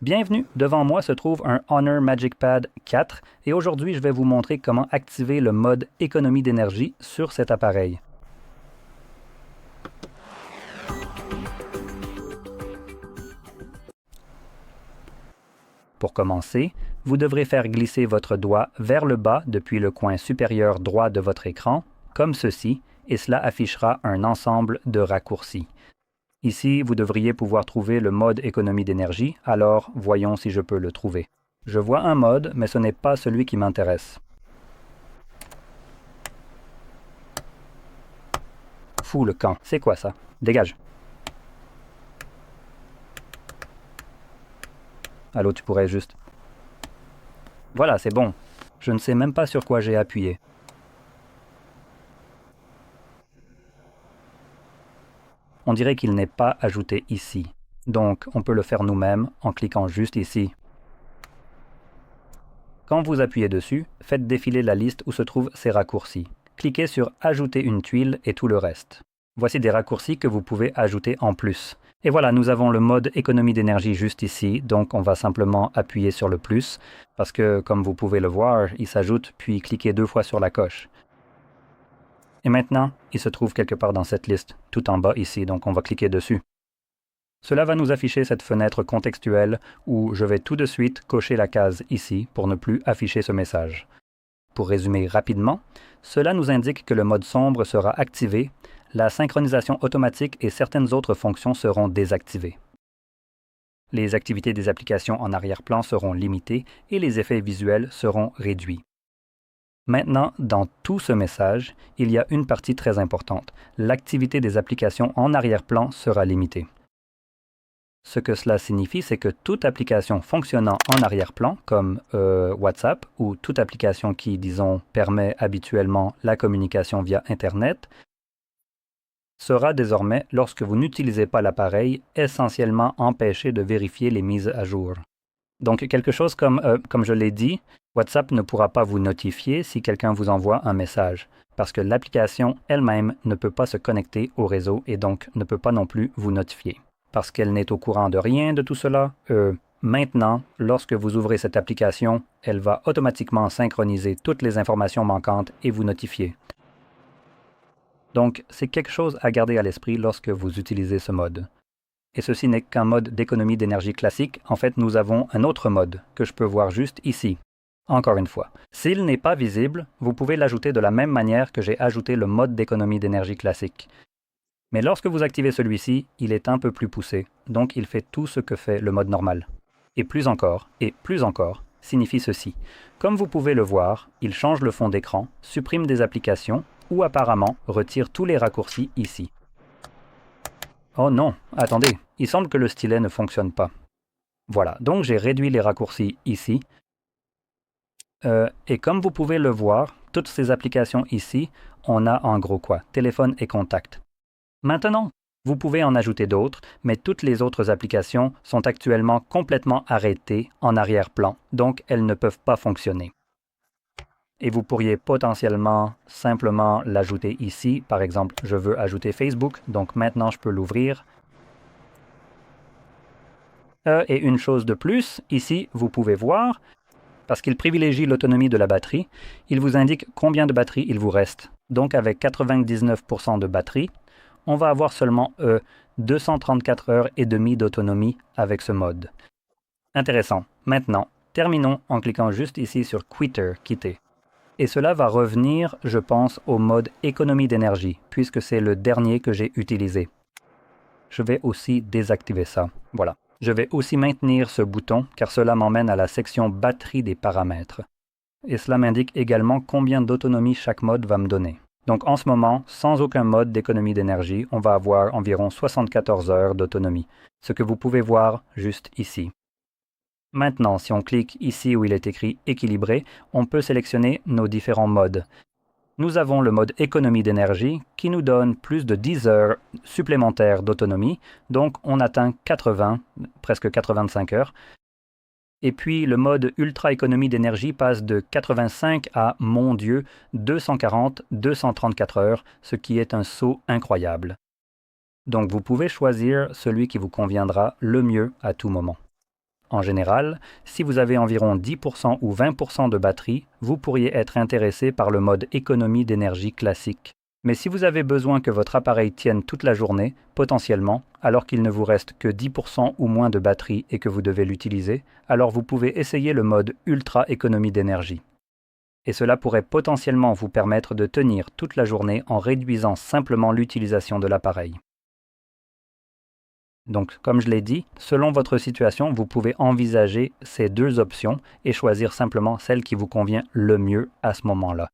Bienvenue, devant moi se trouve un Honor Magic Pad 4 et aujourd'hui je vais vous montrer comment activer le mode économie d'énergie sur cet appareil. Pour commencer, vous devrez faire glisser votre doigt vers le bas depuis le coin supérieur droit de votre écran, comme ceci, et cela affichera un ensemble de raccourcis. Ici, vous devriez pouvoir trouver le mode économie d'énergie, alors voyons si je peux le trouver. Je vois un mode, mais ce n'est pas celui qui m'intéresse. Fou le camp, c'est quoi ça? Dégage. Allô, tu pourrais juste... Voilà, c'est bon. Je ne sais même pas sur quoi j'ai appuyé. On dirait qu'il n'est pas ajouté ici. Donc, on peut le faire nous-mêmes en cliquant juste ici. Quand vous appuyez dessus, faites défiler la liste où se trouvent ces raccourcis. Cliquez sur « Ajouter une tuile » et tout le reste. Voici des raccourcis que vous pouvez ajouter en plus. Et voilà, nous avons le mode économie d'énergie juste ici, donc on va simplement appuyer sur le plus, parce que, comme vous pouvez le voir, il s'ajoute, puis cliquez 2 fois sur la coche. Et maintenant, il se trouve quelque part dans cette liste, tout en bas ici, donc on va cliquer dessus. Cela va nous afficher cette fenêtre contextuelle où je vais tout de suite cocher la case ici pour ne plus afficher ce message. Pour résumer rapidement, cela nous indique que le mode sombre sera activé, la synchronisation automatique et certaines autres fonctions seront désactivées. Les activités des applications en arrière-plan seront limitées et les effets visuels seront réduits. Maintenant, dans tout ce message, il y a une partie très importante. L'activité des applications en arrière-plan sera limitée. Ce que cela signifie, c'est que toute application fonctionnant en arrière-plan, comme WhatsApp, ou toute application qui, disons, permet habituellement la communication via Internet, sera désormais, lorsque vous n'utilisez pas l'appareil, essentiellement empêchée de vérifier les mises à jour. Donc, quelque chose comme je l'ai dit, WhatsApp ne pourra pas vous notifier si quelqu'un vous envoie un message, parce que l'application elle-même ne peut pas se connecter au réseau et donc ne peut pas non plus vous notifier. Parce qu'elle n'est au courant de rien de tout cela, maintenant, lorsque vous ouvrez cette application, elle va automatiquement synchroniser toutes les informations manquantes et vous notifier. Donc, c'est quelque chose à garder à l'esprit lorsque vous utilisez ce mode. Et ceci n'est qu'un mode d'économie d'énergie classique. En fait, nous avons un autre mode que je peux voir juste ici. Encore une fois, s'il n'est pas visible, vous pouvez l'ajouter de la même manière que j'ai ajouté le mode d'économie d'énergie classique. Mais lorsque vous activez celui-ci, il est un peu plus poussé, donc il fait tout ce que fait le mode normal. Et plus encore, signifie ceci. Comme vous pouvez le voir, il change le fond d'écran, supprime des applications, ou apparemment retire tous les raccourcis ici. Oh non, attendez, il semble que le stylet ne fonctionne pas. Voilà, donc j'ai réduit les raccourcis ici. Et comme vous pouvez le voir, toutes ces applications ici, on a en gros quoi? Téléphone et contact. Maintenant, vous pouvez en ajouter d'autres, mais toutes les autres applications sont actuellement complètement arrêtées en arrière-plan, donc elles ne peuvent pas fonctionner. Et vous pourriez potentiellement simplement l'ajouter ici. Par exemple, je veux ajouter Facebook, donc maintenant je peux l'ouvrir. Et une chose de plus, ici, vous pouvez voir, parce qu'il privilégie l'autonomie de la batterie, il vous indique combien de batterie il vous reste. Donc avec 99% de batterie, on va avoir seulement 234 heures et demie d'autonomie avec ce mode. Intéressant. Maintenant, terminons en cliquant juste ici sur Quitter, quitter. Et cela va revenir, je pense, au mode économie d'énergie, puisque c'est le dernier que j'ai utilisé. Je vais aussi désactiver ça. Voilà. Je vais aussi maintenir ce bouton, car cela m'emmène à la section batterie des paramètres. Et cela m'indique également combien d'autonomie chaque mode va me donner. Donc en ce moment, sans aucun mode d'économie d'énergie, on va avoir environ 74 heures d'autonomie, ce que vous pouvez voir juste ici. Maintenant, si on clique ici où il est écrit « Équilibré », on peut sélectionner nos différents modes. Nous avons le mode économie d'énergie qui nous donne plus de 10 heures supplémentaires d'autonomie, donc on atteint 80, presque 85 heures. Et puis le mode ultra économie d'énergie passe de 85 à, mon Dieu, 240, 234 heures, ce qui est un saut incroyable. Donc vous pouvez choisir celui qui vous conviendra le mieux à tout moment. En général, si vous avez environ 10% ou 20% de batterie, vous pourriez être intéressé par le mode économie d'énergie classique. Mais si vous avez besoin que votre appareil tienne toute la journée, potentiellement, alors qu'il ne vous reste que 10% ou moins de batterie et que vous devez l'utiliser, alors vous pouvez essayer le mode ultra économie d'énergie. Et cela pourrait potentiellement vous permettre de tenir toute la journée en réduisant simplement l'utilisation de l'appareil. Donc, comme je l'ai dit, selon votre situation, vous pouvez envisager ces deux options et choisir simplement celle qui vous convient le mieux à ce moment-là.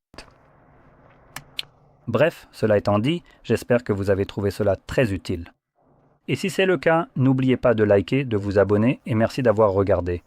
Bref, cela étant dit, j'espère que vous avez trouvé cela très utile. Et si c'est le cas, n'oubliez pas de liker, de vous abonner et merci d'avoir regardé.